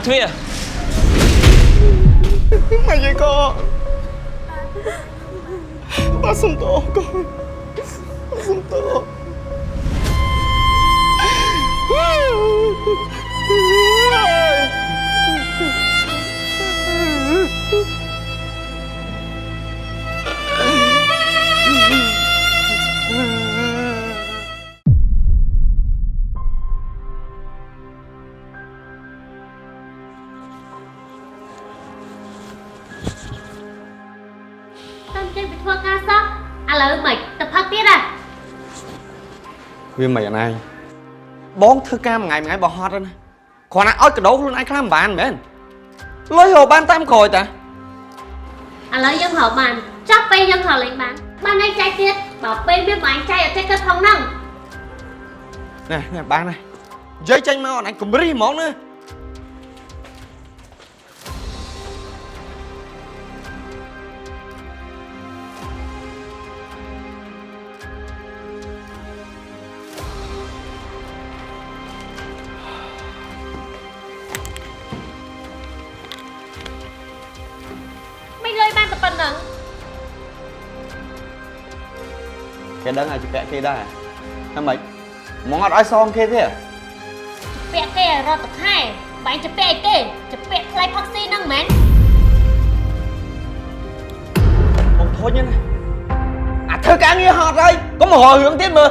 ទ្វារ Mày vậy con. Ba sung tổ con. Ba sung tổ. Vì mày này bón thư ca một ngày bỏ hót lên còn ai ớt cái đố luôn ai khám bạn mến lối hồ ban tam khồi ta lấy dân họ bàn chắc bây dân họ lấy bán ban anh trai tiết bảo bên biết anh trai ở trên cân phòng năng nè nè bạn này giấy tranh mau anh cũng ri món nữa cái đấng này chụp vẽ kia đây em mày món ngọt ai son kia thế à vẽ kia rồi tập hai bạn chụp vẽ kia chụp vẽ play proxy năng mến không thôi nha này à thơ cá nghe hot đây có một hồi hướng tiết mà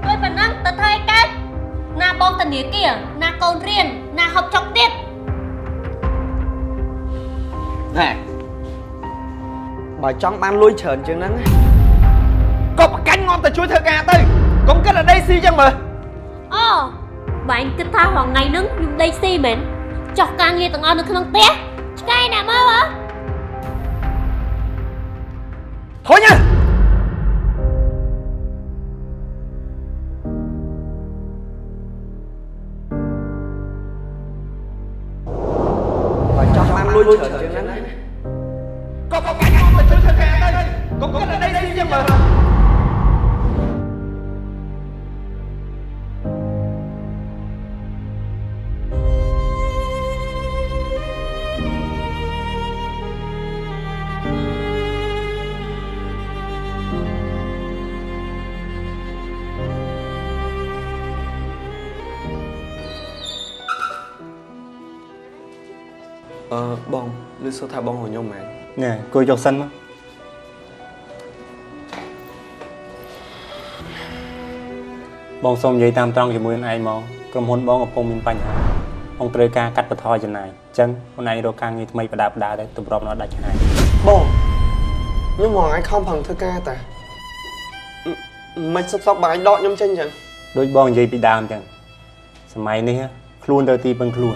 tôi bản năng tập hai cái na bom tần địa kia na con riêng na học chọc tiết nè bà trong ban lôi trờn chừng nắng có một cánh ngon từ chuối thơ ca tới cũng cái là Daisy chăng mà bạn kinh tha hoàng ngày nứng dùng Daisy mến chọc ca nghe tầng on được không té cái nào mơ hả thôi nha bà trong ban lôi trờn chừng nắng có một cánh ngon từ chuối thơ ca tới cũng cái là Daisy chăng mà bông lưu số thả bông của nhau mẹ nè cô cho xanh á bông xôm dây tam trong thì mùi ai mong cầm hôn bông ở phong minh bánh ông trời ca cắt bật thoi chân này chân hôm nay đồ càng như mây và đạp đấy tụi nó đã chân này bông nhưng mà anh không bằng thơ ca ta mày sắp sắp bà anh đọ nhâm chân chẳng đôi bông dây bị đàm chẳng sớm này á khuôn đời ti bằng khuôn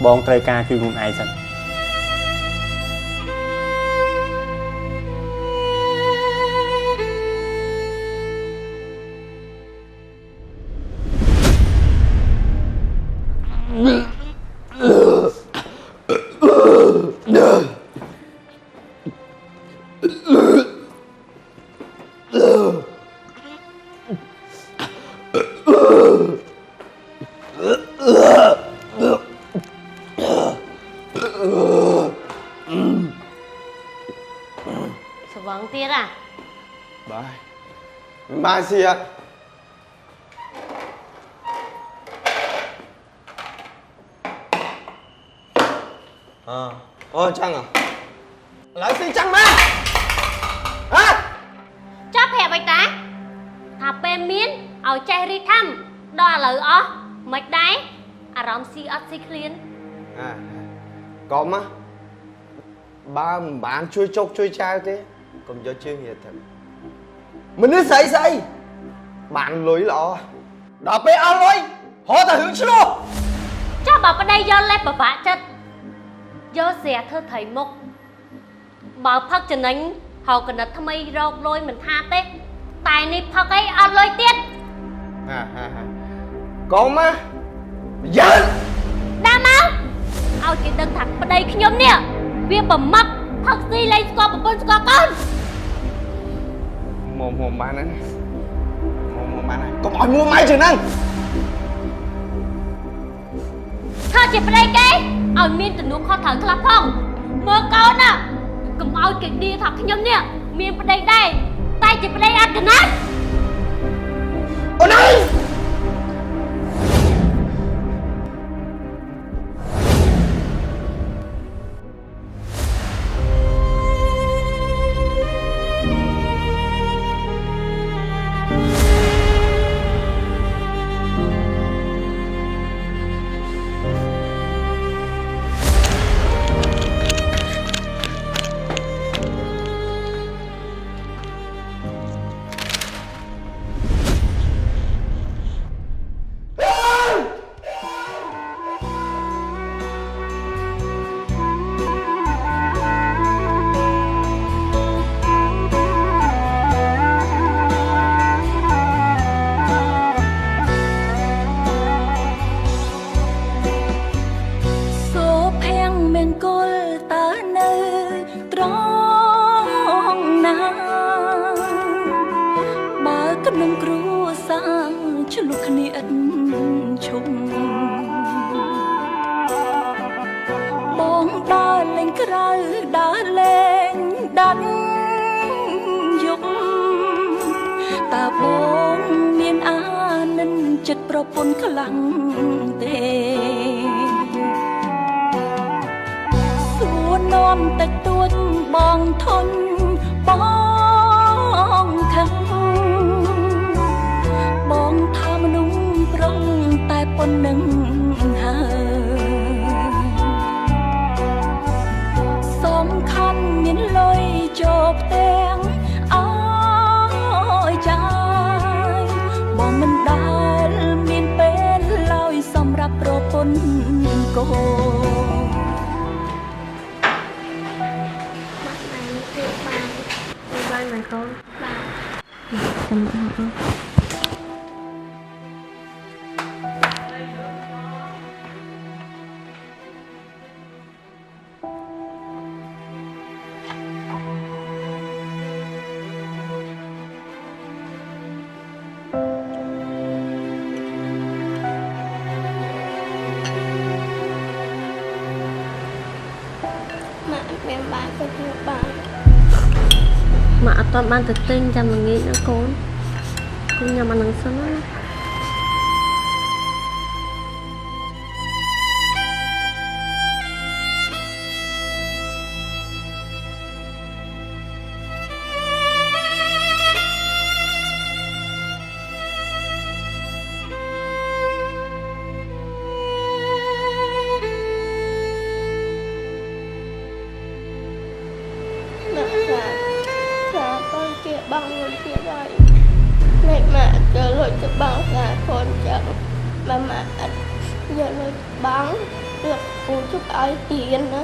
bông trời ca kêu ai chân vâng tiết à bye gì ạ ôi Trăng à lấy gì Trăng mà hả chấp hẹp bạch tá thà bê miến ở chai ri thăm đo lời ó mạch đáy à rõm si ớt si khliên có má ba bạn chui chốc chui chai thế còn cho chưa hiểu thật mình cứ xây bạn lối lọ đọc bê ao lối họ ta hướng chứ luôn cho bảo ở đây do lép bà vạ chất do rẻ thơ thầy mục bảo phật chân ánh họ cần đặt thâm ấy rau lôi mình tha tết tài này phật ấy ao lôi tiết có má giỡn đa máu ao chỉ đơn thật ở đây khi nhóm nè việc bẩm mập thật gì lấy score của con mồm bán này mồm bán này có mọi mua máy chừng năng ជាប្តីគេឲ្យមានទំនួលខុសត្រូវខ្លះផងមើលកូនណាកុំឲ្យគេឌីថាខ្ញុំនេះមានប្តីដែរតែជាប្តីអត់កណាត់ អូនអើយ សូភៀងមានគល់តើនៅត្រង់ណាបើក្នុងគ្រួសារឆ្លុះគ្នាឥតឈប់បងដើរលេងក្រៅដើរលេងដាច់យកតើបងមានអានិនចិត្តប្រពន្ធខ្លាំងទេ នាំតែទួចបងធន់បងខឹងបងថាមនុស្សប្រុងតែប៉ុណ្្នឹងហើយសំខាន់មានលុយចូលផ្ទាំងអើយចាយបងមិនដែលមានពេលឡើយសម្រាប់ប្រពន្ធកូន បានមិនកូនបាទចាំអត់ មានបានទៅជួបបាន មកអត់ទាន់បានទៅទិញចាំល្ងាចណាកូនគូញ៉ាំអានឹងសិនណា មកសាបងជាបងលុយជាហើយលេខមកទៅលុយទៅបងសាកូនចឹងម៉ាអត់យកលុយបងលោកពូជុកឲ្យទៀនណា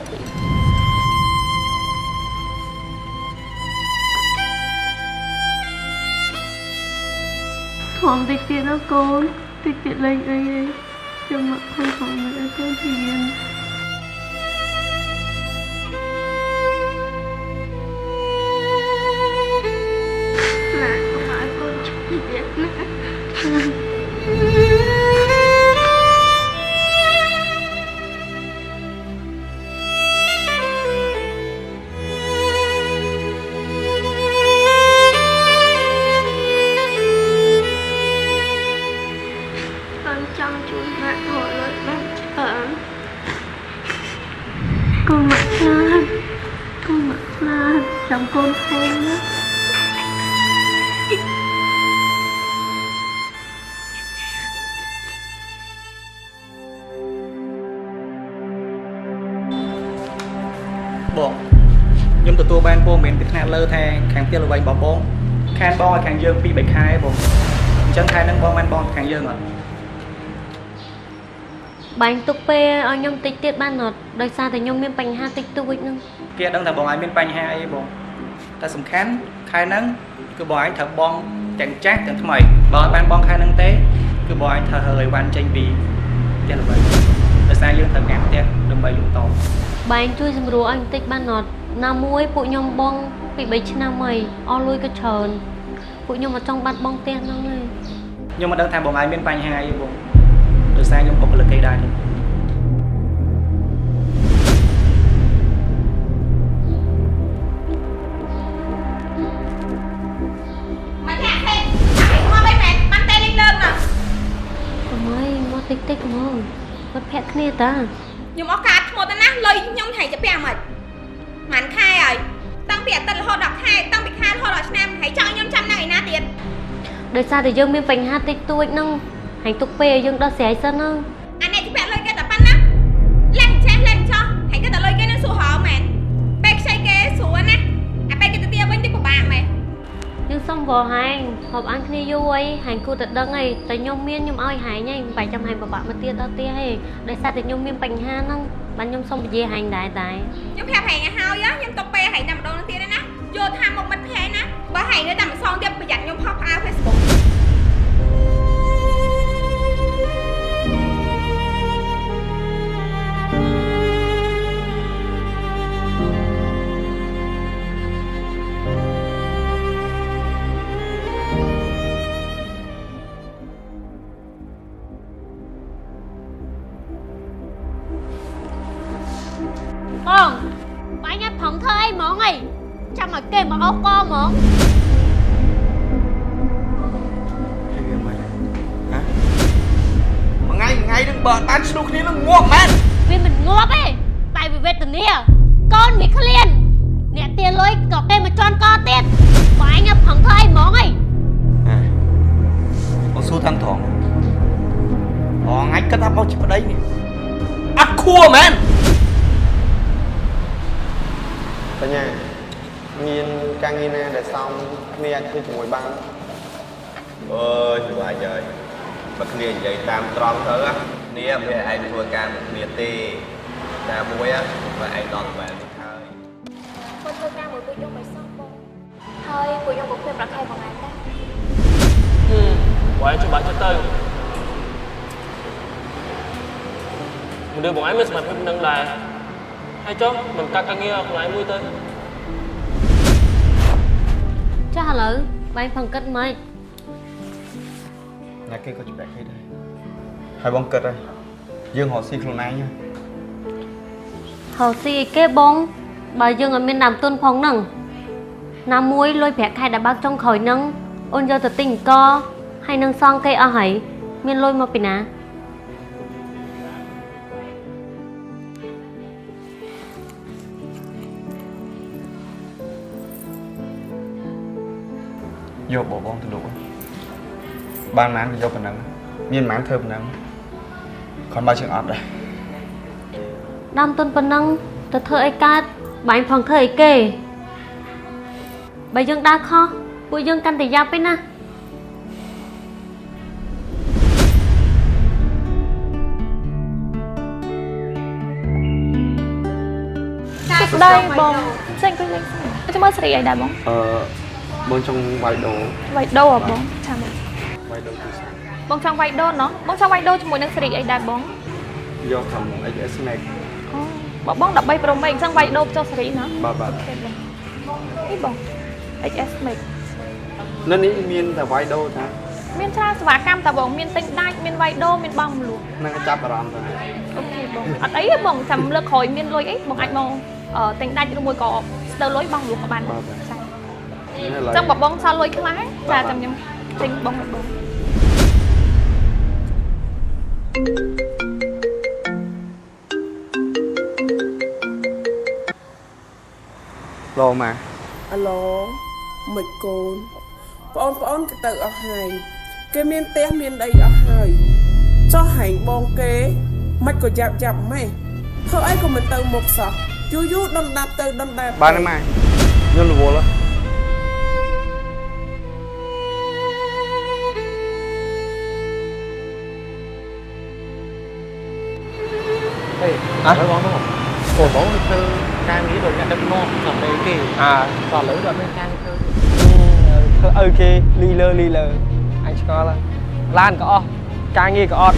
ធំតិចទៀតណាកូនតិចទៀតលេងអីចាំមកខំខំមកឲ្យកូនរៀន con chăm chú mẹ thổi lối bác ở con mặc ra chồng con thôi á បងខ្ញុំទទួលបានព័ត៌មានពីថ្នាក់លើថាខាងផ្ទះល្វែងបងបងខានបងឲ្យខាងយើង2 3ខែបងអញ្ចឹងខែហ្នឹងបងបានបងខាងយើងអត់ បាញ់ទុកពេលឲ្យខ្ញុំតិចទៀតបានអត់ដោយសារតែខ្ញុំមានបញ្ហាតិចតួចហ្នឹង គេអត់ដឹងថាបងឲ្យមានបញ្ហាអីបងតែសំខាន់ខែហ្នឹងគឺបងឲ្យត្រូវបងទាំងចាស់ទាំងថ្មីបើអត់បានបងខែហ្នឹងទេគឺបងឲ្យត្រូវរើអីវ៉ាន់ចេញពីផ្ទះល្វែងដោយសារយើងត្រូវការផ្ទះដើម្បីលូកត បាញ់ជួយសម្រួលឲ្យបន្តិចបានអត់ណាមួយពួកខ្ញុំបងពី3ឆ្នាំហើយអស់លុយក៏ច្រើនពួកខ្ញុំអត់ចង់បាត់បង់ផ្ទះហ្នឹងទេ ខ្ញុំមិនដឹងថាបងឯងមានបញ្ហាអីបងដោយសារខ្ញុំបុគ្គលិកគេដែរ តិចតិចហ្មងបាត់ភ័ក្រគ្នាតា ខ្ញុំអត់កាត់ឈ្មោះទៅណាលុយខ្ញុំហែងទៅពាំងមិនមិនខែហើយតាំងពីអាទិត្យរហូតដល់ខែតាំងពីខែរហូតដល់ឆ្នាំហើយចង់ខ្ញុំចាំនៅឯណាទៀត ដោយសារតែយើងមានបញ្ហាតិចតួចហ្នឹងហើយទុកពេលឲ្យយើងដោះស្រាយសិនណា អានេះទៅពាក់លុយគេតែប៉ុណ្ណាឡើងចេះឡើងចោះហើយគេតែលុយគេនឹងសួរហៅមែនពេលខ្ចីគេស្រួលណាអាពេលគេទៅទៀតវិញទៅពិបាកមែន យើងសុំវល់ហែងហូបអានគ្នាយូរអីហែងគួរតែដឹងអីតែខ្ញុំមានខ្ញុំឲ្យហែងហីមិនបាច់ចាំហែងពិបាកមកទៀតដល់ទៀតហីដោយសារតែខ្ញុំមានបញ្ហាហ្នឹងបានខ្ញុំសុំពជាហែងដែរតែ ខ្ញុំប្រាប់ហែងឲ្យហើយខ្ញុំទុកពេលហែងតែម្ដងនឹងទៀតទេណាយកថាមកមិត្តភ័ក្ដិណាបើហែងនៅតែមិនសងទៀតប្រយ័ត្នខ្ញុំផុសផ្អើ Facebook បងបាញ់ឲ្យផងធ្វើអីហ្មងអីចាំឲ្យគេមកអោសកហ្មង một ngày đừng bợn bán snookគ្នានឹងងាប់មែន វាមិនងាប់ទេតែវាវេទនាកូនវាឃ្លានអ្នកទាលុយក៏គេមកជន់កទៀតបាញ់ឲ្យផងធ្វើអីហ្មងអី បងសួរតាមត្រង់បងអាចគិតថាបងជាប្តីនេះអត់ខួរមែនបញ្ញាមានការងារណាដែលសមគ្នាអាចធ្វើជាមួយបានអើយស្វាយហើយបើគ្នានិយាយតាមត្រង់ទៅគ្នាមិនឯងធ្វើការមួយគ្នាទេតែមួយបើឯងដល់បែបនេះហើយ គាត់ធ្វើការមួយពួកខ្ញុំមិនសមបងហើយពួកខ្ញុំក៏ព្រៀបប្រាក់ខែបងឯងដែរ បងឯងច្បាស់ចិត្តទៅមនុស្សបងឯងមានសមត្ថភាពនឹងដែរហើយចុះមិនកាត់ការងារខ្លួនឯងមួយទៅ ចាស់ឥឡូវបាញ់ផងគិតមិន ណាគេក៏ច្បាស់គេដែរហើយបងគិតហើយយើងរកស៊ីខ្លួនឯង ហៅស៊ីអីគេបងបើយើងអត់មានដើមទុនផងហ្នឹងណាមួយលុយប្រាក់ខែដែលបើកចុងក្រោយហ្នឹងអូនយកទៅទិញអង្គហើយនឹងសងគេអស់ហើយមានលុយមកពីណា យកបងទៅលោកបានម៉ានក៏យកប៉ុណ្ណឹងមានម៉ានធ្វើប៉ុណ្ណឹងគាត់បើជើងអត់ដែរ ដើមទុនប៉ុណ្ណឹងទៅធ្វើអីកើតបាញ់ផងធ្វើអីគេបើយើងដើរខុសពួកយើងកាន់តែយ៉ាប់ឯណា ស្ដីបងផ្សេងលេងចាំមើលសេរីអីដែរបង បងចង់វាយដូ វាយដូហ៎បងចាំមើល វាយដូគឺសា បងចង់វាយដូណោះបងចង់វាយដូជាមួយនឹងសេរីអីដែរបង យកខាង HS Max អូបង13 Pro Max អញ្ចឹងវាយដូចុះសេរីណា បាទ នេះបង HS Max នៅនេះមានតែវាយដូតា មានច្រើនសេវាកម្មតាបងមានទិញដាច់មានវាយដូមានបងមលក់ នឹងចាប់អារម្មណ៍ទៅ អូខេបងអត់អីទេបងចាំលើកក្រោយមានលុយអីបងអាចមកទិញដាច់ឬមួយក៏ស្ទើរលុយបងមលក់ក៏បានដែរចាអញ្ចឹងបើបងសល់លុយខ្លះចាចាំខ្ញុំទិញបងបង ឡូម៉ា អាឡូមិនកូនបងប្អូនគេទៅអស់ហើយគេមានផ្ទះមានដីអស់ហើយចុះហែងបងគេមិនក៏យ៉ាប់ម៉េះធ្វើអីក៏មិនទៅមុខសោះយូរដុនដាប់ទៅដុនដាប់ បានម៉ាខ្ញុំរវល់ហេអើបងបងធ្វើការងារដូចអ្នកដឹកនាំសម្ដីគេតលើដល់មានការធ្វើ ធ្វើអើគេលីលើអញឆ្ងល់ហើយឡានក៏អស់ការងារក៏អត់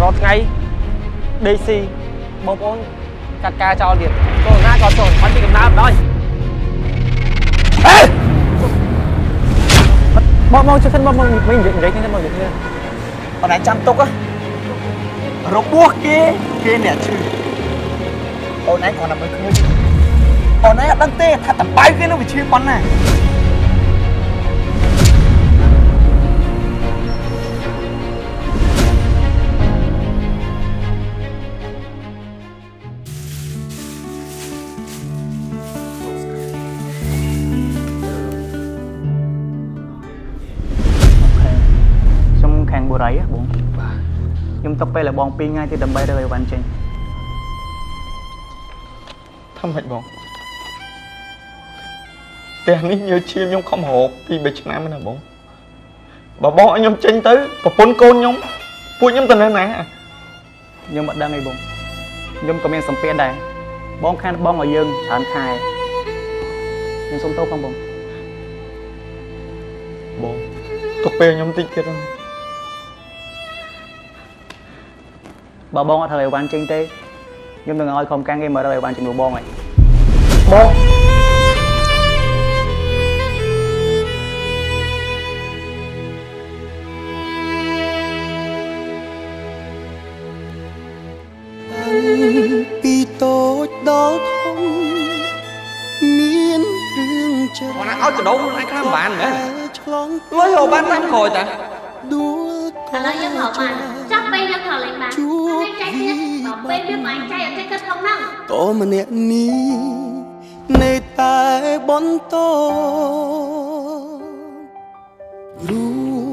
រាល់ថ្ងៃដេកស៊ីបងប្អូនកាត់ការចោលទៀតកូនណាក៏សូនបាច់ពីកំណើតដល់បងជួយសិនបងមិននិយាយទេបងនិយាយអត់ឯងចាំទុករបួសគេអ្នកឈឺអូនឯងគាត់តែមើលឃើញអូនឯងអត់ដឹងទេថាតបៅគេនឹងវាឈឺប៉ុណ្ណា ប ទុកពេលឲ្យបង2ថ្ងៃទៀតដើម្បីរើអីវ៉ាន់ចេញ ធ្វើម៉េចបងផ្ទះនេះញើឈាមខ្ញុំខំរកពី3ឆ្នាំណាបងបើបងឲ្យខ្ញុំចេញទៅប្រពន្ធកូនខ្ញុំពួកខ្ញុំទៅនៅណា ខ្ញុំមិនដឹងអីបងខ្ញុំក៏មានសម្ពាធដែរបងខានបងឲ្យយើងច្រើនខែខ្ញុំសុំទោសផងបង បងទុកពេលខ្ញុំតិចទៀតហ្នឹង បើបងអត់ធ្វើអីវ៉ាន់ចេញទេខ្ញុំនឹងឲ្យក្រុមការងារមករើអីវ៉ាន់ជាមួយបងហើយ បង ពីតូចដល់ធំមានរឿងច្រើន Con áo từ đâu lại khám bạn nữa ឆ្លង Lối hồ bán tám khồi ta ដួល ឥឡូវយើងហៅបានចាប់ពេលយើងហៅឡើងបានហើយចែកទៀតដល់ពេលវាមិនចែកអត់ចេះគិតផងហ្នឹង តម្នាក់នេះនៅតែបន្តរូ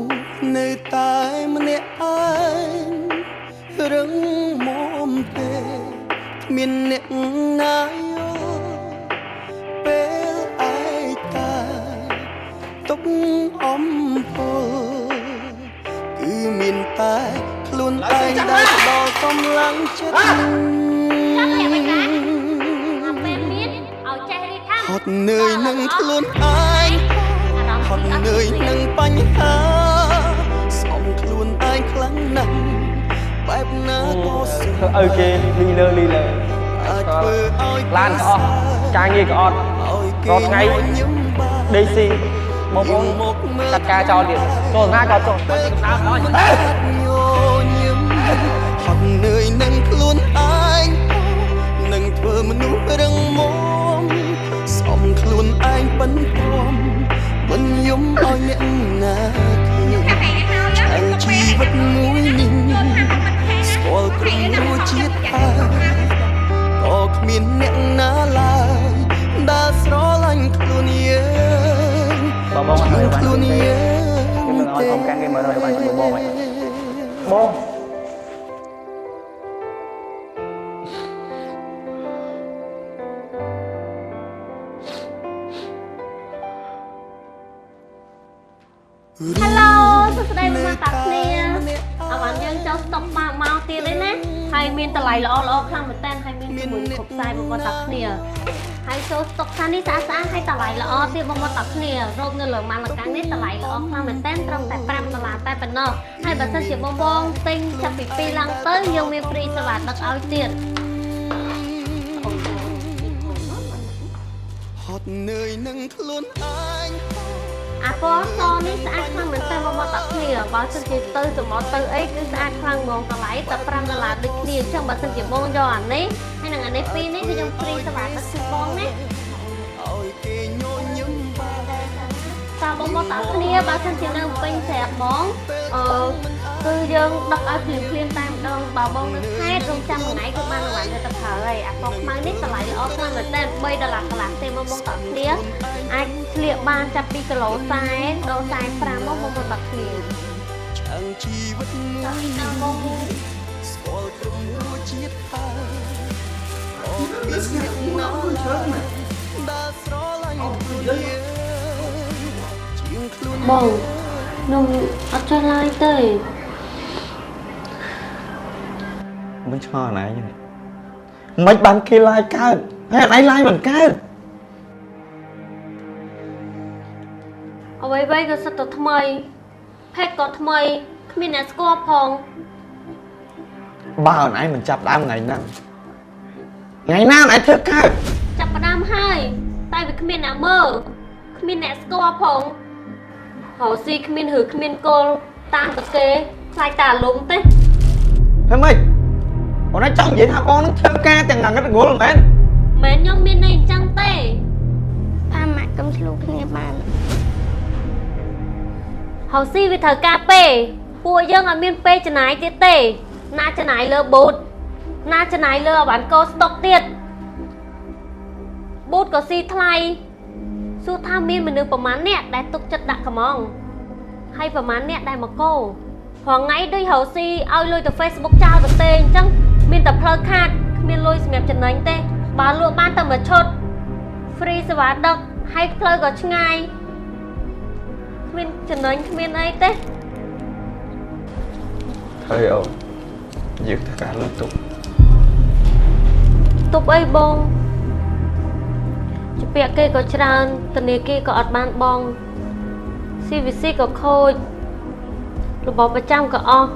បនៅតែម្នាក់ឯងរឹងមាំពេកគ្មានអ្នកណាយល់ពេលឯតាទុកអំពលគឺមានតែខ្លួនឯងដែលផ្ដល់កម្លាំងចិត្ត ចាប់តែមិនណាដល់ពេលមានឲ្យចេះរៀបថា ហត់នឿយនឹងខ្លួនឯងហត់នឿយនឹងបញ្ហាសំខ្លួនឯងខ្លាំងណាស់បែបណាក៏សុខ ធ្វើឲ្យគេលីលើ អាចធ្វើឲ្យ ឡានក៏អស់ការងារក៏អត់ រាល់ថ្ងៃញឹមបា ដេស៊ីមកបងកាត់ការចោលទៀតចូលណាក៏ចុះ ញញឹមហត់នឿយនឹងខ្លួនឯងនឹងធ្វើមនុស្សរឹងមាំសំខ្លួនឯងបិណ្ឌព្រមមិនយំឲ្យអ្នកណាឃើញ ជីវិតមួយនេះស្គាល់ក្រុមរសជាតិតែក៏គ្មានអ្នកណាឡើយដែលស្រឡាញ់ខ្លួនយើង បើបងអត់ធ្វើបាន ខ្លួន ទេ យើង ខ្ញុំនឹងឲ្យក្រុមការងារមករើអីវ៉ាន់ជាមួយបងហើយបង Hello សួស្តីបងប្អូនតាគ្នាអរបានយើងចូលស្តុកមកទៀតទេណាហើយមានតម្លៃល្អខ្លាំងមែនតើហើយមានជាមួយគ្រប់ខ្សែបងប្អូនតាគ្នាហើយចូលស្តុកខាងនេះស្អាតហើយតម្លៃល្អទៀតបងប្អូនតាគ្នារកនៅលើម៉ានឡកាំងនេះតម្លៃល្អខ្លាំងមែនតើត្រឹមតែ$5តែប៉ុណ្ណោះហើយបើសិនជាបងបងទិញចាប់ពី2ឡើងទៅយើងមានព្រីសេវាដឹកឲ្យទៀត ហត់នឿយនឹងខ្លួនឯង អាពណ៌សនេះស្អាតខ្លាំងមែនតើបងប្អូនតាគ្នាបើសិនជាទៅសមុទ្រទៅអីគឺស្អាតខ្លាំងហ្មងតម្លៃតែ$5ដូចគ្នាអញ្ចឹងបើសិនជាបងយកអានេះហើយនឹងអានេះពីរនេះគឺខ្ញុំព្រីសេវាដឹកជូនបងណា ឲ្យគេញញឹមបារ តើបងប្អូនតាគ្នាបើសិនជានៅពេញស្រាប់ហ្មងគឺយើងដឹកឲ្យភ្លាមតែម្ដងបើបងនៅខេត្តរងចាំមួយថ្ងៃគឺបានរង្វាន់ទៅប្រើហើយអាពណ៌ខ្មៅនេះតម្លៃល្អខ្លាំងមែនតើ$3កន្លះទេបងប្អូនតាគ្នាអាចស្លៀកបានចាប់ពីគីឡូ40ដល់45មកបងប្អូនតាគ្នា ឆាំងជីវិតមួយនេះស្គាល់ក្រុមរសជាតិតែអូមានអ្នកណាដែលស្រឡាញ់ខ្លួនយើងជាងខ្លួន បងខ្ញុំអត់ចេះឡាយទេ មិនឆ្ងល់អណៃហ្នឹងមិនបានគេឡាយកើតហើយអណៃឡាយមិនកើត អ្វីៗក៏សិតតែថ្មីផេកក៏ថ្មីគ្មានអ្នកស្គាល់ផង បើអណៃមិនចាប់ដើមថ្ងៃហ្នឹងថ្ងៃណាអណៃធ្វើកើត ចាប់ផ្ដើមហើយតែវាគ្មានអ្នកមើលគ្មានអ្នកស្គាល់ផងហៅស៊ីគ្មានឬគ្មានគោលតាមទៅគេខ្លាចតាលំទេ ហើយម៉េចអូនឯងចង់និយាយថាបងនឹងធ្វើការទាំងងឹតងល់មែន មែនខ្ញុំមានន័យអញ្ចឹងទេ ថាម៉ាក់កុំឆ្លូគ្នាបាន ហៅស៊ីវាត្រូវការពេលពួកយើងអត់មានពេលចំណាយទៀតទេណាចំណាយលើប៊ូតណាចំណាយលើអបានកោស្តុកទៀតប៊ូតក៏ស៊ីថ្លៃសួរថាមានមនុស្សប្រមាណអ្នកដែលទុកចិត្តដាក់កំងហើយប្រមាណអ្នកដែលមកកោហ Hoàng ngày đây hậu si ao lôi từ Facebook trao từ tên chăng miền tập phơi khát miền lôi xem chân đánh tê bà lụa ban tầm ở chốt free sẽ bán độc hay phơi có ngay miền chân đánh miền ấy tê Thôi ồ Dứt tất cả lớp tục ấy bông chụp bẹ kê có tràn tần nề kê có ọt ban bong CVC có khôi rồi bỏ vào trong có o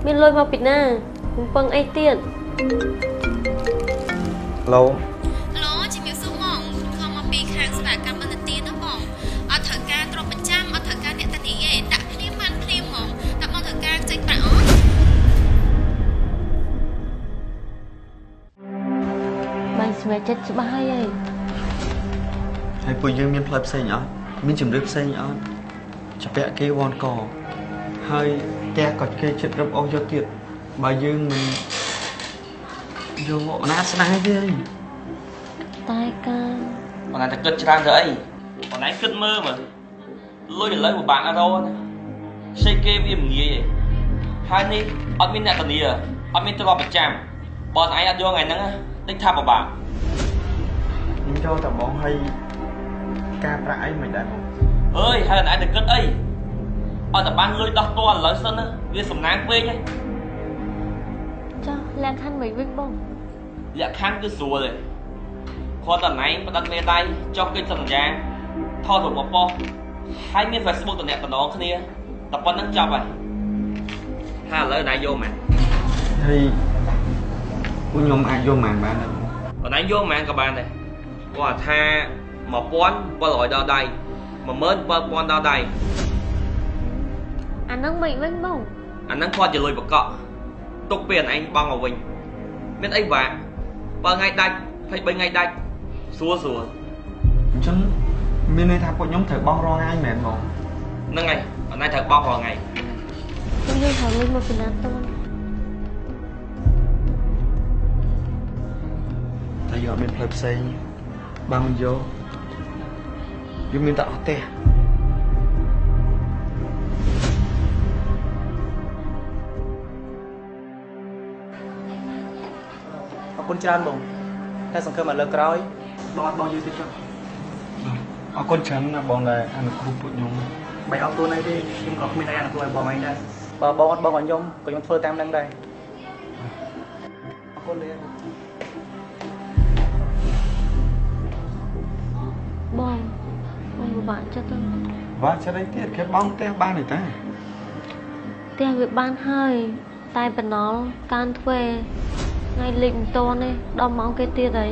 miền lôi vào bịt na bằng ấy tiền Lâu លោកជំរាបសួរហ្មងខំមកពីខាងសេវាកម្មបណ្ឌិតទានណាបងអត់ត្រូវការទ្រព្យប្រចាំអត់ត្រូវការអ្នកតានីទេដាក់គ្នាបានភ្លាមហ្មងតែបងត្រូវការចេញប្រាក់អត់ bạn sẽ chết chứ bao hay ấy Hayពួកយើងមានផ្លូវផ្សេងអត់មានជំរឿផ្សេងអត់ចាពាក់គេវ៉ាន់កហើយផ្ទះក៏គេចិត្តរឹបអូសយកទៀតបើយើងមិនយកអនាស្ដាយទេ tai ca បងណាតែគិតច្រើនទៅអីបងណាគិតមើលមើលលុយឥឡូវពិបាកណាស់រកណាផ្សេងគេវាមិនងាយទេហើយនេះអត់មានអ្នកធានាអត់មានទ្រព្យប្រចាំបើស្អែកអត់យកថ្ងៃហ្នឹងតិចថាពិបាក ខ្ញុំចូលតែបងឲ្យការប្រាក់អីមិនដែរបង អើយហើយអត់តែគិតអីអត់តែបានលុយដោះតឥឡូវសិនណាវាសំណាងពេកហ៎ cho lan khăn mấy vinh bông លក្ខខណ្ឌគឺស្រួលទេគាត់តណៃផ្ដិតមេដៃចុះកិច្ចសន្យាថតរូបប៉ុស្តិ៍ហើយមាន Facebook តំណែងគ្នាតែប៉ុណ្្នឹងចប់ហើយហើយឥឡូវណៃយកមែន ហើយពួកខ្ញុំអាចយកម៉ានបានទេ ប៉ុន្តែយកមែនក៏បានដែរគាត់ថា 1700 ដល់ដៃ 17000 ដល់ដៃ anh nâng mấy vinh bông អាហ្នឹងគាត់ជាលុយបកក់ទុកពេលអញបងមកវិញមានអីបាក់បើថ្ងៃដាច់23ថ្ងៃដាច់ស្រួលស្រួល អញ្ចឹងមានន័យថាពួកខ្ញុំត្រូវបោះរាល់ថ្ងៃមែនបង ហ្នឹងហើយអត់ណៃត្រូវបោះរាល់ថ្ងៃ tôi đi hỏi linh một phần ăn tôi តែយកអត់មានផ្លូវផ្សេងបើមិនយកយើងមានតែអត់ទេ អរគុណច្រើនបងតែសង្ឃឹមមកលើកក្រោយបងអត់បងយូរទៀតចុះ អរគុណច្រើនណាស់បងដែលអនុគ្រោះពួកខ្ញុំ បាយអត់ខ្លួនអីទេខ្ញុំក៏គ្មានអីអនុគ្រោះឲ្យបងឯងដែរបើបងអត់បងឲ្យខ្ញុំក៏ខ្ញុំធ្វើតាមនឹងដែរអរគុណលេ bông bông của bạn cho tôi វ៉ាចិត្តអីទៀតគេបងផ្ទះបានទេតា tiền việc ban hơi tai bần nó can thuê ngay lịnh to này đau máu cái tia đấy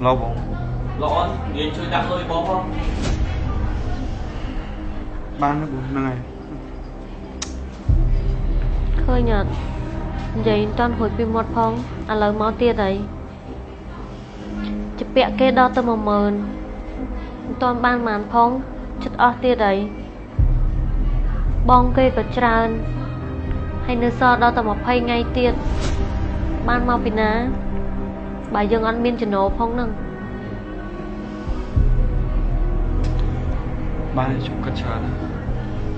លោកបង ល្អនិយាយជួយដាក់លុយបងផង បានទេបងហ្នឹងហើយ khơi nhật vậy toàn hồi pin một phong à lời máu tia đấy chụp bẹ kê đo tầm 10000 toàn ban màn phong chất o tia đấy bong kê có tràn hay nơi so đo tầm 20ngày tiệt ban mau pin ná bà dân ăn miên chân nổ phong nâng បានជុំកាត់ច្រើន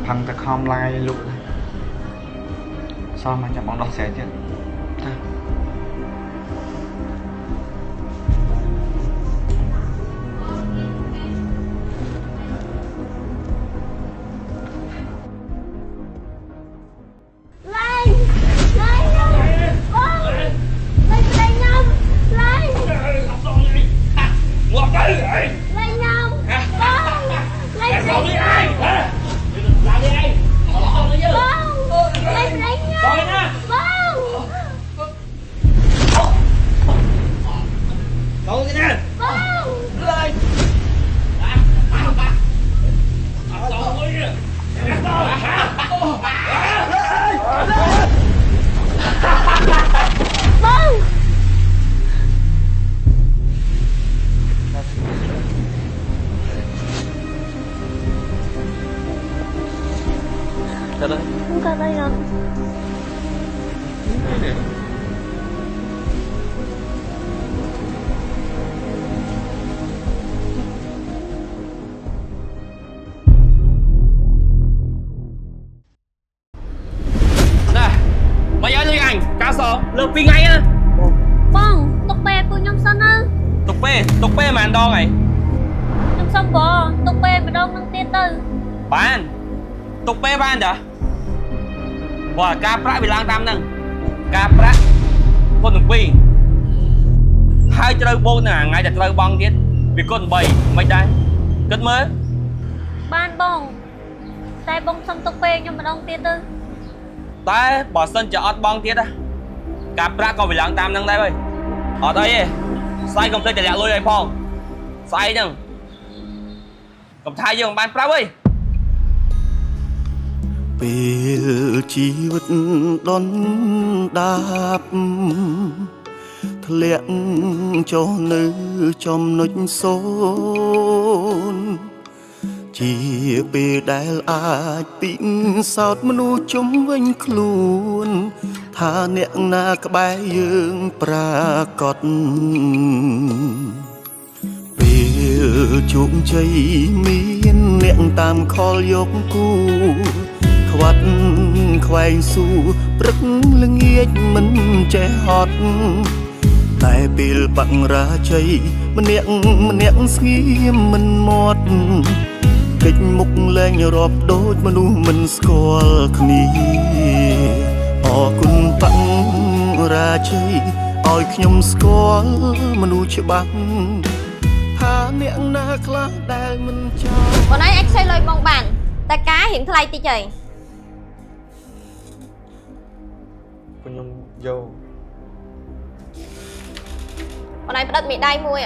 ផឹងតែខំឡាយលុកសមមកចាំបងដោះស្រាយទៀតតា Lên lên bông lên lên nhom lên ngọt cái gì vậy lên nhom bông lên làm đi ai bông lên lên nhom bông đâu cái nè bông lên bông Thật đấy không cần đây rồi លើ2ថ្ងៃណា បងទុកពេលពួកខ្ញុំសិនណា ទុកពេលមិនដងហើយ ខ្ញុំសុំបងទុកពេលម្ដងនឹងទៀតទៅ បានទុកពេលបានតាព្រោះការប្រាក់វាឡើងតាមហ្នឹងការប្រាក់គុណ2ហើយត្រូវបូកនឹងថ្ងៃដែលត្រូវបង់ទៀតវាគុណ3មិនដែរគិតមើល បានបងតែបងសុំទុកពេលខ្ញុំម្ដងទៀតទៅ តែបើសិនជាអត់បង់ទៀតណាការប្រាក់ក៏វាឡើងតាមហ្នឹងដែរហើយអត់អីទេស្អែកកុំភ្លេចតែលាក់លុយឲ្យផងស្អែកហ្នឹងកុំថាយើងមិនបានប្រាប់អី ពេលជីវិតដុនដាបធ្លាក់ចុះនៅចំណុចសូន្យជាពេលដែលអាចពិសោធន៍មនុស្សជុំវិញខ្លួនថាអ្នកណាក្បែរយើងប្រាកដពេលជោគជ័យមានអ្នកតាមខលយកគូខ្វាត់ខ្វែងស៊ូព្រឹកល្ងាចមិនចេះហត់តែពេលបរាជ័យម្នាក់ស្ងៀមមិនមាត់កិច្ចមុខលែងរាប់ដូចមនុស្សមិនស្គាល់គ្នាអរគុណបរាជ័យឲ្យខ្ញុំស្គាល់មនុស្សច្បាស់ថាអ្នកណាខ្លះដែលមិនចោល បងឯងអាចខ្ចីលុយបងបានតែការរៀងថ្លៃតិចហី ខ្ញុំយក បងឯងផ្ដិតមីដៃមួយ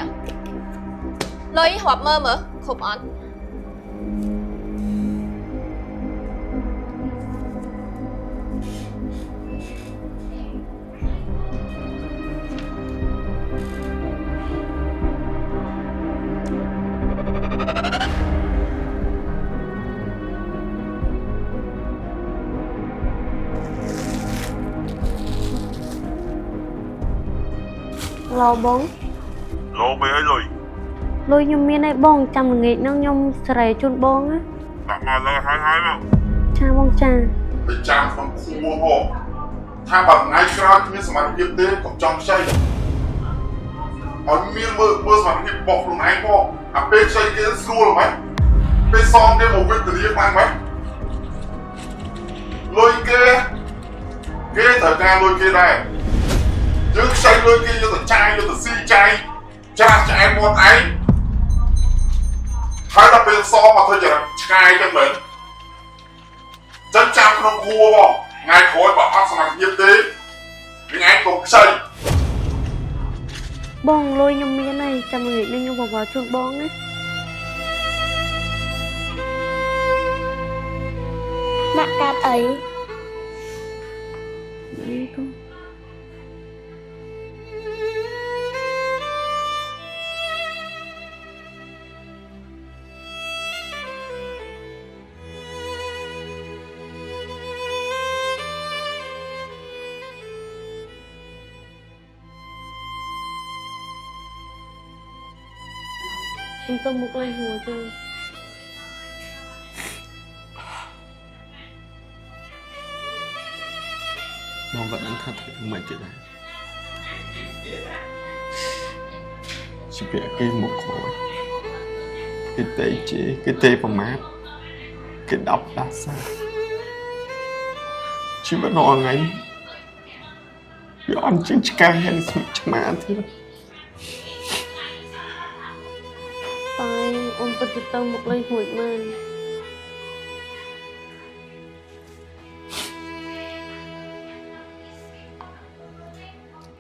លុយរាប់មើលគ្រប់អត់ ឡូបង ឡូមិនអីលុយ លុយខ្ញុំមានឯបងចាំល្ងាចហ្នឹងខ្ញុំសេរីជូនបងណា ដាក់មកលើហើយមក ចាបងចា ទៅចាំក្នុងខួរហ៎ថាបើថ្ងៃក្រោយគ្មានសមត្ថភាពទេកុំចង់ខ្ចីឲ្យមានមើលសមត្ថភាពរបស់ខ្លួនឯងផងអាពេលខ្ចីគេស្រួលហ្មងពេលសងគេមកវិទ្យាបានហ្មងលុយគេត្រូវការលុយគេដែរយើងខ្ចីលុយគេយកទៅចាយយកទៅស៊ីចាយចាស់ឆ្អែតមាត់ឯងហើយដល់ពេលសងមកធ្វើចរិតឆ្ងាយចឹងមែនចឹងចាំក្នុងខួរបងថ្ងៃក្រោយបើអត់សមត្ថភាពទេវាឯងកុំខ្ចី បងលុយខ្ញុំមានហើយចាំល្ងាចនេះខ្ញុំបបជូនបងណា ដាក់កាត់អី ខ្ញុំទៅមុខលេងហួរទៅ បងក៏ដឹងថាធ្វើមិនទៀតដែរជាពាក្យគេមកក្រោយគេទេជេគេទេប្រមាថគេដាប់ដាសាជីវិតរបស់ថ្ងៃវាអន់ជាងឆ្កែហើយស្មិចឆ្មាទៀត តែអូនពិតជាទៅមុខលេងហួរមែន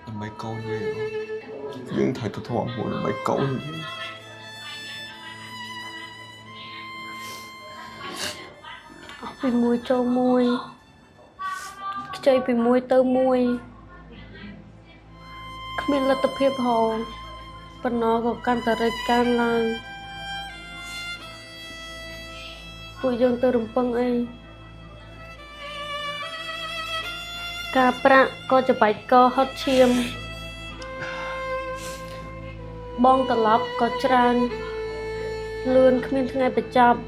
ដើម្បីកូនយើងយើងត្រូវទៅធំមួយដើម្បីកូនយើង ពីមួយចូលមួយខ្ចីពីមួយទៅមួយគ្មានលទ្ធភាពហងប៉ុណ្ណោះក៏កាន់តែរិចកើនឡើងពួកយើងទៅរំពឹងអីការប្រាក់ក៏ច្បាច់កហត់ឈាមបងត្រឡប់ក៏ច្រើនលឿនគ្មានថ្ងៃបញ្ចប់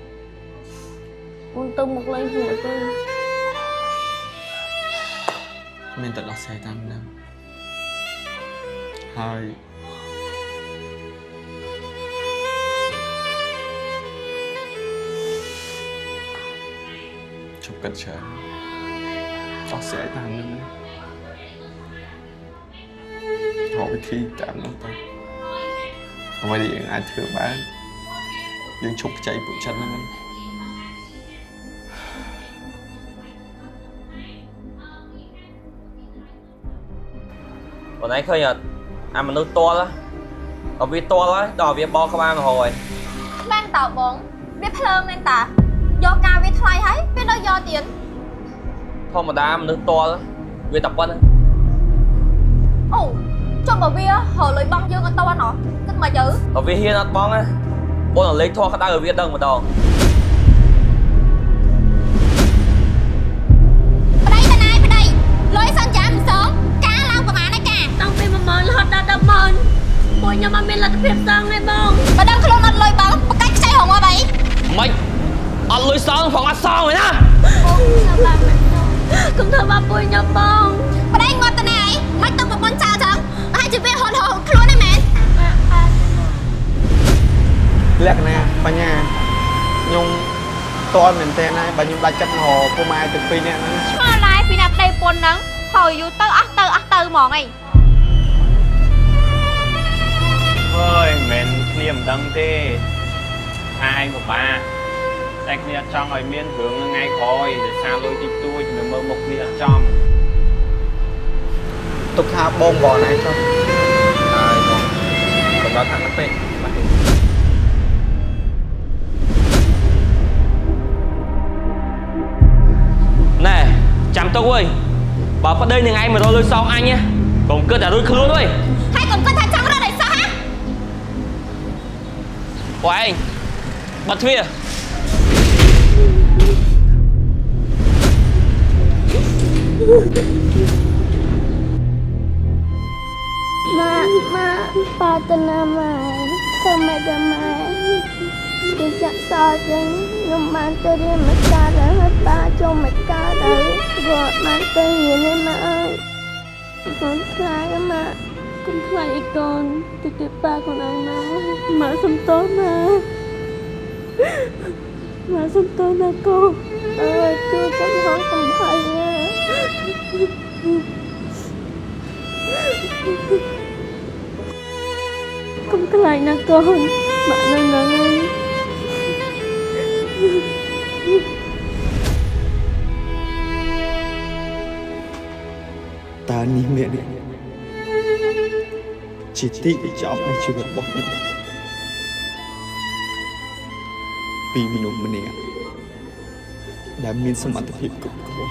អូនទៅមុខលេងហួរទៅ មានតែដោះស្រាយតាមហ្នឹង ប ហើយជប់កាត់ច្រើនអស់ស្អីតាមនឹងរកវិធីតាមនោះទៅអ្វីដែលយើងអាចធ្វើបានយើងជប់ខ្ចីពួកចិត្តហ្នឹង Còn nãy khơi nhật mà nước to đó. Còn vì to đó, đòi vì bo không ăn rồi. Mang tàu bóng, biết phơm mang tà. Do cao biết thay hay, biết đâu do tiền. Không mà đá mà nước to đó. Vì tập quanh. Ồ, cho bà bia hồi lời băng dương con to nó. Tức mà chữ. Còn vì hiên ắt bóng á. Bố là lấy thoa khá đá ở viết đơn mà đòn. Bà đây. Lối sân chạm sớm. Cá lao của bà này cả. Tông phim mà mờn lọt đã đập mờn. Bôi nhà mà mình là phim sang này bông. Bà đang không ăn lời bóng. Bà cách xây hồng qua vậy. Mày ăn lối sơn phòng ăn son rồi nha. Không thơ bà bôi nhà bông. Bà đây ngọt tên này. Mày tông vào con sao chẳng. Hai chữ viên hồn hồn luôn đấy mẹ. លក្ខណៈបញ្ញាខ្ញុំតើមែនតើណាបើខ្ញុំដាច់ចិត្តមកពូម៉ែទាំងពីរនាក់ហ្នឹង ឆ្មើឡាយពីណាប់ដីពុនហ្នឹងហើយយូរទៅអស់ទៅហ្មងអី Ơi, mình niềm đâm thế ai của ba sạch nhiệt trong ở miền hướng là ngay khói để xa lôi tiếp tôi thì mình mơ một nhiệt trong ទុកថាបងបងណែចុះ Rồi, còn đó thẳng nó Nè, chăm tao ơi. Bảo vào đây thì ngay mà đôi sau anh nhé. Còn cơ đã đôi khứa thôi. Hai còn con tha trắng ra đây sao hả? Của anh. Bật thuyết. Má, ba tên là mày. Sao mày ra mày? Đi chắc sao chứ. Nhưng mà tôi đi mà ca đã hết ba cho mày ca đấy. Rồi mà tôi nhìn lên mà ơi. Con khai đó mà. Con khai con. Tôi tiếp ba con ăn nó. Má xâm tốt mà. Má xâm tốt nè cô. Ơi, chưa chắc hỏi không thầy nha. Con khai nè con. Bạn ơi ơi. Ta ní mẹ đi chỉ tí cái chọc này chưa được bỏ vì mình nụ mình nè đã miên sớm ăn thực hiện cực khó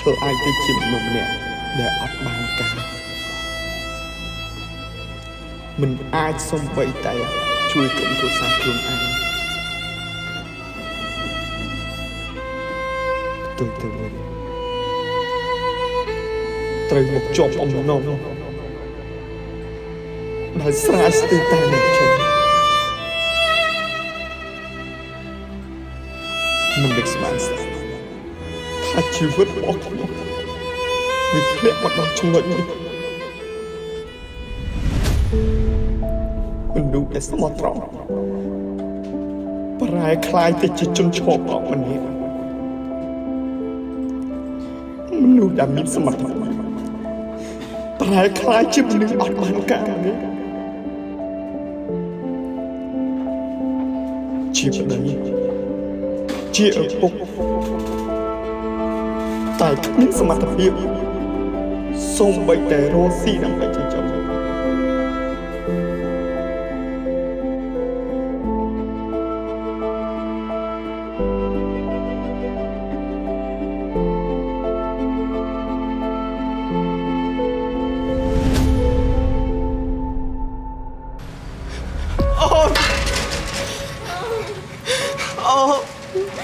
khờ ai tới chìm nụ mình nè để ấp bàn cả mình ai xong bậy tay chui cổng của xa thương anh tôi từ mìnhត្រូវមកជាប់អំណងដែលស្រាយស្ទើរតែនឹងចេញមិននឹកស្មានស្ដាប់ថាជីវិតរបស់ខ្ញុំវាធ្លាក់មកដល់ចំណុចនេះមនុស្សដែលស្មោះត្រង់ប្រែคล้ายទៅជាជនឈប់អស់ម្នាក់មនុស្សដែលមានសមត្ថភាពប្រែคล้ายជាមនុស្សអត់បានការនេះជាប្តីជាឪពុកតែគ្មានសមត្ថភាពសូម្បីតែរស់ស៊ីដើម្បីចិញ្ចឹម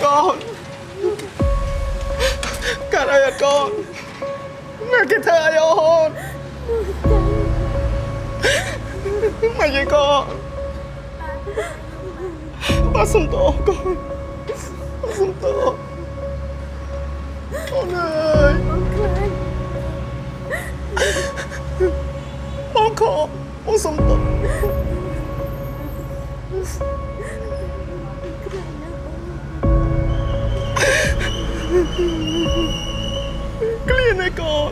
con cả đây là con mẹ cái thầy ôn mày với con ba sống tổ con ba sống tổ con ơi បងខបងសុំទោសក្លៀនឯកូន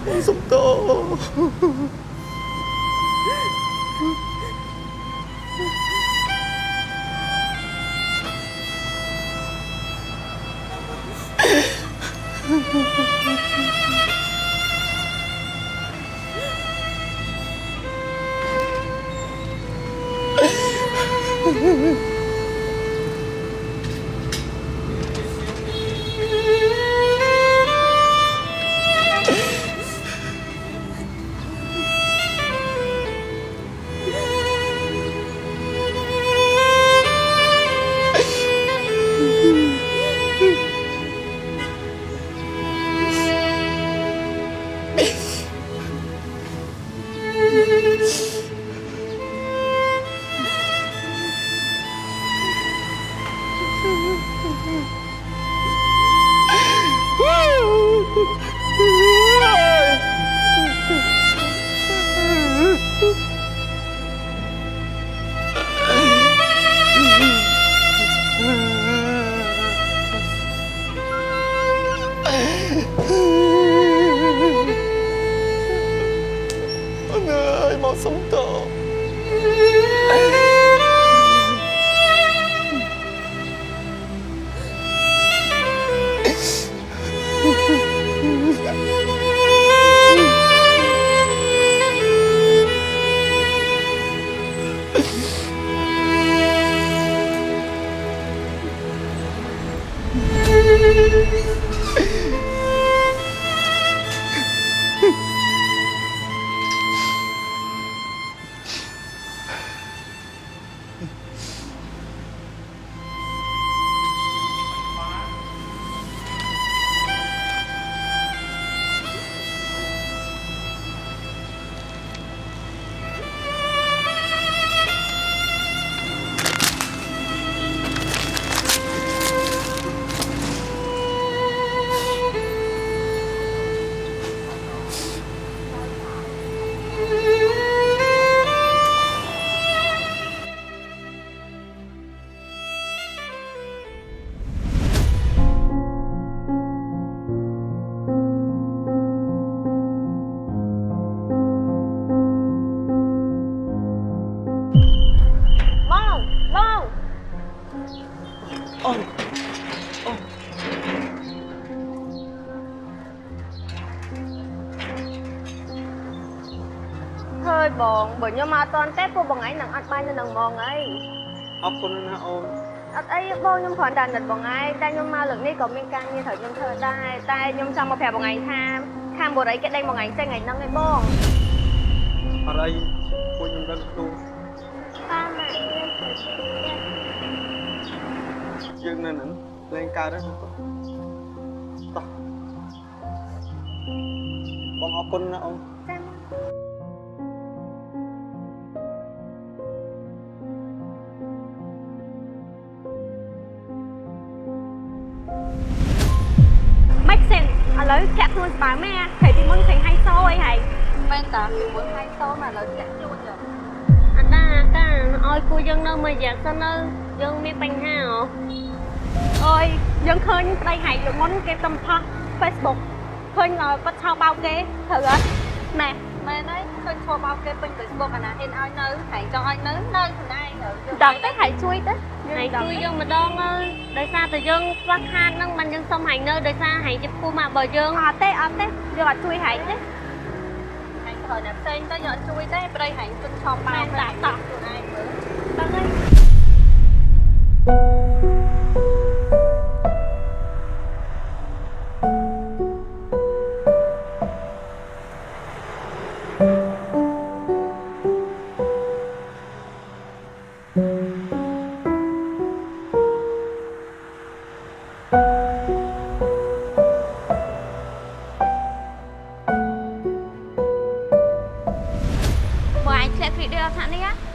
បងសុំទោស សុំទោស thôi bọn bởi nhưng mà toàn tép của bọn ấy nặng ăn bay nên nặng mòn ấy អរគុណណាអូន អត់អីបងខ្ញុំគ្រាន់តែនិតបងឯងតែខ្ញុំមកលើកនេះក៏មានការងារត្រូវខ្ញុំធ្វើដែរតែខ្ញុំចង់មកប្រាប់បងឯងថាខាងបុរីគេដេញបងឯងចេញថ្ងៃហ្នឹងឯងបង អរអីពួកខ្ញុំដឹងទូ តាមមក យើងនៅនឹងលេងកើតហើយតោះបងអរគុណណាអូន make sense ឥឡូវចាក់ខ្លួនស្បើមែនថ្ងៃទីមុនឃើញហៃសូអីហើយមែនតាពីមុនហៃសូមកឥឡូវចាក់ខ្លួនចុះ អត់ដែរកាឲ្យគូយើងនៅមួយរយៈសិនទៅយើងមានបញ្ហាហ៎ អើយយើងឃើញប្តីហៃលោកមុនគេទំផុស Facebook ឃើញគាត់ឆោបបោកគេត្រូវអត់ណែមែនហើយឃើញឆោបបោកគេពេញ Facebook អាណាហ៊ានឲ្យនៅហៃចង់ឲ្យនៅខ្លួនឯងដឹងទៅហៃជួយទៅ ហៃជួយយើងម្ដងដោយសារតែយើងខ្វះខាតហ្នឹងមិនយើងសុំហៃនៅដោយសារហៃជាពូម៉ាក់របស់យើង អត់ទេយើងអត់ជួយហៃទេហៃក្រោយតែផ្សេងទៅយើងអត់ជួយទេប្តីហៃជិតឆោបបោកតែតោះខ្លួនឯងមើលដឹងហើយ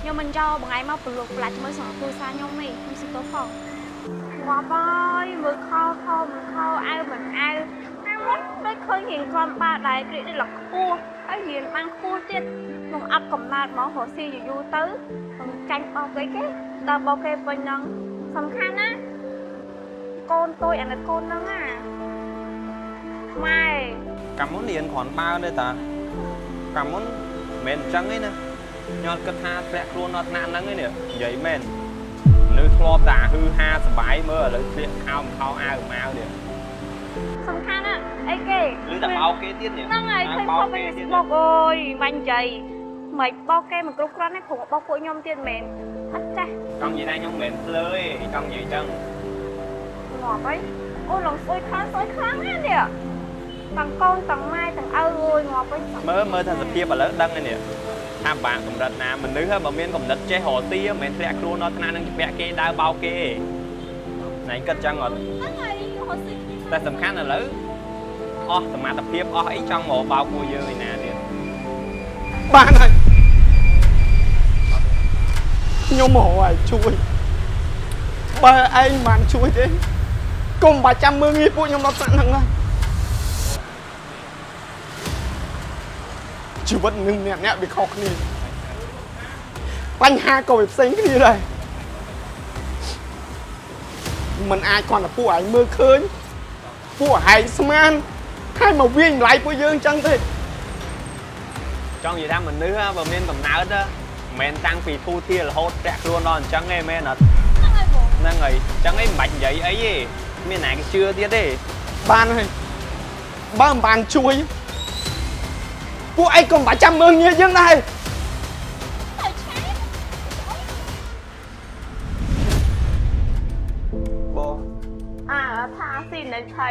ខ្ញុំមិនយកបងឯងមកប្រឡូកផ្លាច់ជាមួយសងគ្រូសាខ្ញុំទេខ្ញុំសុំទោសផង ngọt ơi mưa khô khô mưa khô ai mình ai mất đấy khơi nhìn con ba đại kỹ đây là cua ai nhìn ăn cua chết không ấp cầm nát món hồ si dù tứ còn tranh bao cái đào bao cái bên nâng sầm khăn á con tôi ăn là con nâng à mai cảm muốn điền khoản bao đây ta cảm muốn mền trắng ấy nè nhọt cất ha lẹ luôn nọt nạn nắng ấy nè vậy mền nữ thua tả hư ha sờ bái mơ ở đây chuyện ao ai mà ao nè សំខាន់ណាអីគេ ឬតែបោកគេទៀតនេះ ហ្នឹងហើយឃើញផងវិញមកអើយបាញ់ចៃមិនបោកគេមិនគ្រប់គ្រាន់ទេព្រោះបោកពួកខ្ញុំទៀតមែនអត់ចាស់ ចង់និយាយថាខ្ញុំមិនមែនភ្លើទេចង់និយាយចឹង ងាប់អីអូឡងស្អុយខ្លាំងណាស់នេះទាំងកូនទាំងម៉ែទាំងឪអើយងាប់អី មើលថាសភាពឥឡូវដឹងហើយនេះថាបាក់កម្រិតណាមនុស្សបើមានកម្រិតចេះរកទីមិនមែនធ្លាក់ខ្លួនអត់ថ្នាក់នឹងពាក់គេដើរបោកគេណៃគិតចឹងអត់ ហ្នឹងហើយរត់ស៊ី តែសំខាន់ឥឡូវអស់សមត្ថភាពអស់អីចង់មកបោកពួកយើងឯណាទៀត បានហើយខ្ញុំមកឲ្យជួយបើឯងមិនជួយទេកុំបាច់ចាំមើងងាយពួកខ្ញុំដល់ថ្នាក់ហ្នឹងហើយជីវិតនឹងអ្នកវាខុសគ្នាបញ្ហាក៏វាផ្សេងគ្នាដែរមិនអាចគ្រាន់តែពួកឯងមើលឃើញពួកឯងស្មានហើយមកវាយម្លាយពួកយើងអញ្ចឹងទេ ចង់និយាយថាមនុស្សបើមានកំណើតមិនមែនតាំងពីពូទារហូតតាក់ខ្លួនដល់អញ្ចឹងទេមែនអត់ហ្នឹងហើយអញ្ចឹងឯងមិនបាច់និយាយអីទេមានណាគេជឿទៀតទេ បានហើយបើមិនបានជួយពួកឯងក៏មិនបាច់ចាំមើងងាយយើងដែរបង អាថាស៊ីនៅថៃ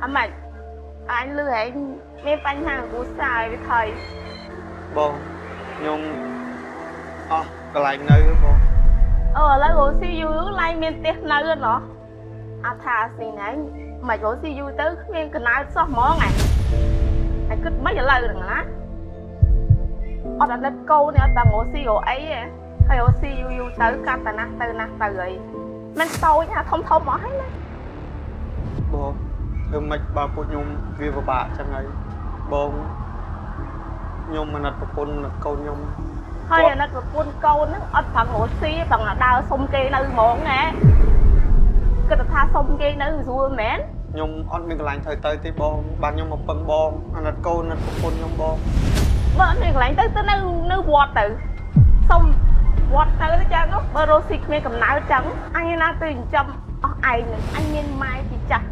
អាម៉េចអញលឺហែងមានបញ្ហាគូសារឲ្យវាថៃ បងខ្ញុំអស់កន្លែងនៅបង ឥឡូវរស់ស៊ីយូរឡើងមានផ្ទះនៅណោះអាថាស៊ីណែមិនរស់ស៊ីយូរទៅគ្មានកណៅសោះហ្មងហ៎តែគិតមិនឥឡូវហ្នឹងណាអត់ដល់កូននេះអត់ដល់រស់ស៊ីរអីទេហើយរស់ស៊ីយូរទៅកាត់តែណាស់ទៅអីមិនតូចថាធំអស់ហើយណា បងធ្វើម៉េចបើពួកខ្ញុំវាពិបាកចឹងហើយបងខ្ញុំមិនអត់ប្រពន្ធកូនខ្ញុំ ហើយអាណិតប្រពន្ធកូនហ្នឹងអត់ប្រឹងរស់ស៊ីប្រឹងដើរសុំគេនៅហ្មងណាគិតថាសុំគេនៅស្រួលមែន ខ្ញុំអត់មានកន្លែងទៅទេបងបានខ្ញុំមកពឹងបងអាណិតកូនអាណិតប្រពន្ធខ្ញុំបង បើអត់មានកន្លែងទៅនៅវត្តទៅសុំវត្តទៅចឹងបើរស់ស៊ីគ្មានកំណើតចឹងអញណាទៅចិញ្ចឹមអស់ឯងនឹងអញមានម៉ែជាចាស់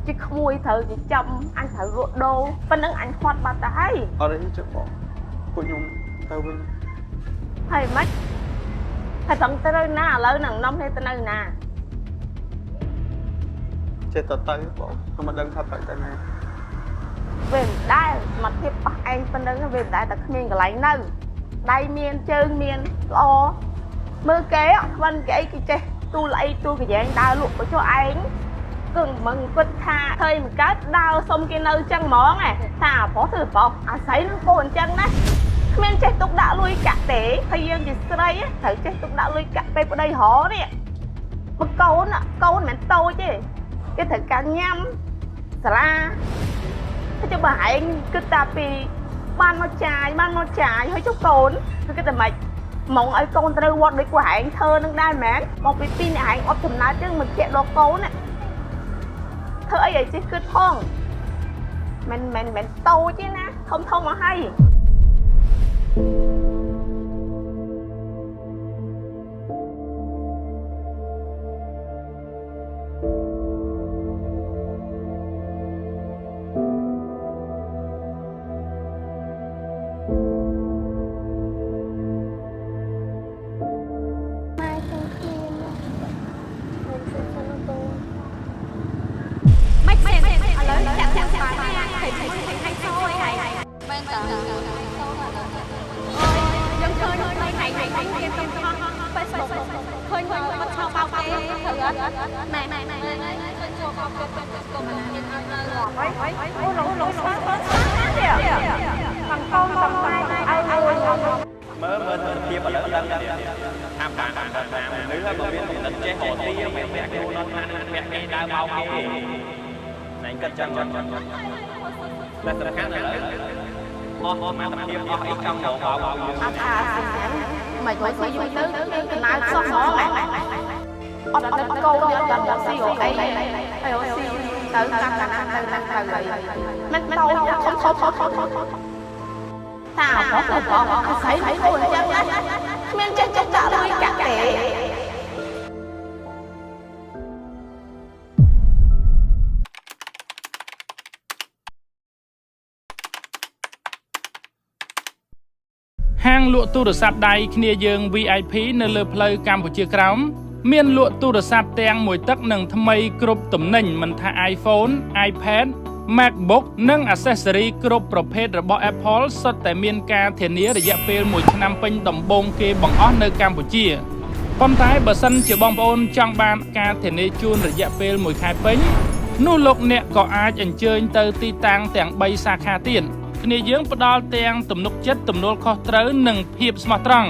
ជាក្មួយត្រូវចិញ្ចឹមអញត្រូវរក់ដូរប៉ុណ្ណឹងអញខាត់បាត់ទៅហើយ អត់ទេចុះបងពួកខ្ញុំទៅវិញ ហើយម៉េចហើយត្រង់ទៅណាឥឡូវនឹងនំនេះទៅនៅណា ចេះទៅបងខ្ញុំមិនដឹងថាទៅណា វាមិនដែរសមត្ថភាពអស់ឯងប៉ុណ្ណឹងវាមិនដែរតែគ្មានកន្លែងនៅដៃមានជើងមានល្អមើលគេអត់ខ្វិនគេអីគេចេះទូលអីទូកញ្ញែងដើរលក់ទៅចុះឯងគឺមិនគិតថាឃើញមិនកើតដើរសុំគេនៅចឹងហ្មងថាប្រុសទៅប្រុសអាស្រ័យនឹងកូនអញ្ចឹងណាគ្មានចេះទុកដាក់លុយកាក់ទេហើយយើងជាស្រីត្រូវចេះទុកដាក់លុយកាក់ពេលប្តីរនេះបើកូនមិនតូចទេគេត្រូវការញ៉ាំសាលាចុះបើឯងគិតតែពីបានមកចាយហើយចុះកូនគឺគិតតែម៉េចមកឲ្យកូនត្រូវវត្តដូចពួកឯងធ្វើនឹងដែរមែនមកពីពីអ្នកឯងអត់ចំណាយចឹងមិនជាដល់កូនធ្វើអីឲ្យចេះគិតផងមិនតូចទេណាធំមកហើយ មើលធ្វើភាពឥឡូវដឹងថាបាក់កម្រិតណាមនុស្សបើមានកម្រិតចេះរកទីមិន ដើមមកគេណែគិតចឹងតែសំខាន់ឥឡូវអស់សមត្ថភាពអស់អីចង់មកបោកយើង អាថាមិនយូរទៅកណាលសោះហ្មងអត់ដល់កោយកដល់ស៊ីអូអីហើយអូស៊ីទៅកាណាទៅណាទៅមិនតោខំតាបងស្អីហូរចឹងណាគ្មានចេះចាក់លុយកាក់ទេ ហាងលក់ទូរស័ព្ទដៃគ្នាយើង VIP នៅលើផ្លូវកម្ពុជាក្រោមមានលក់ទូរស័ព្ទទាំងមួយទឹកនិងថ្មីគ្រប់ទំនិញមិនថា iPhone, iPad, MacBook និង accessory គ្រប់ប្រភេទរបស់ Apple សុទ្ធតែមានការធានារយៈពេល1ឆ្នាំពេញដំបូងគេបង្អស់នៅកម្ពុជាប៉ុន្តែបើសិនជាបងប្អូនចង់បានការធានាជូនរយៈពេល1ខែពេញនោះលោកអ្នកក៏អាចអញ្ជើញទៅទីតាំងទាំង3សាខាទៀតគ្នាយើងផ្ដល់ទាំងទំនុកចិត្តទំនួលខុសត្រូវនិងភាពស្មោះត្រង់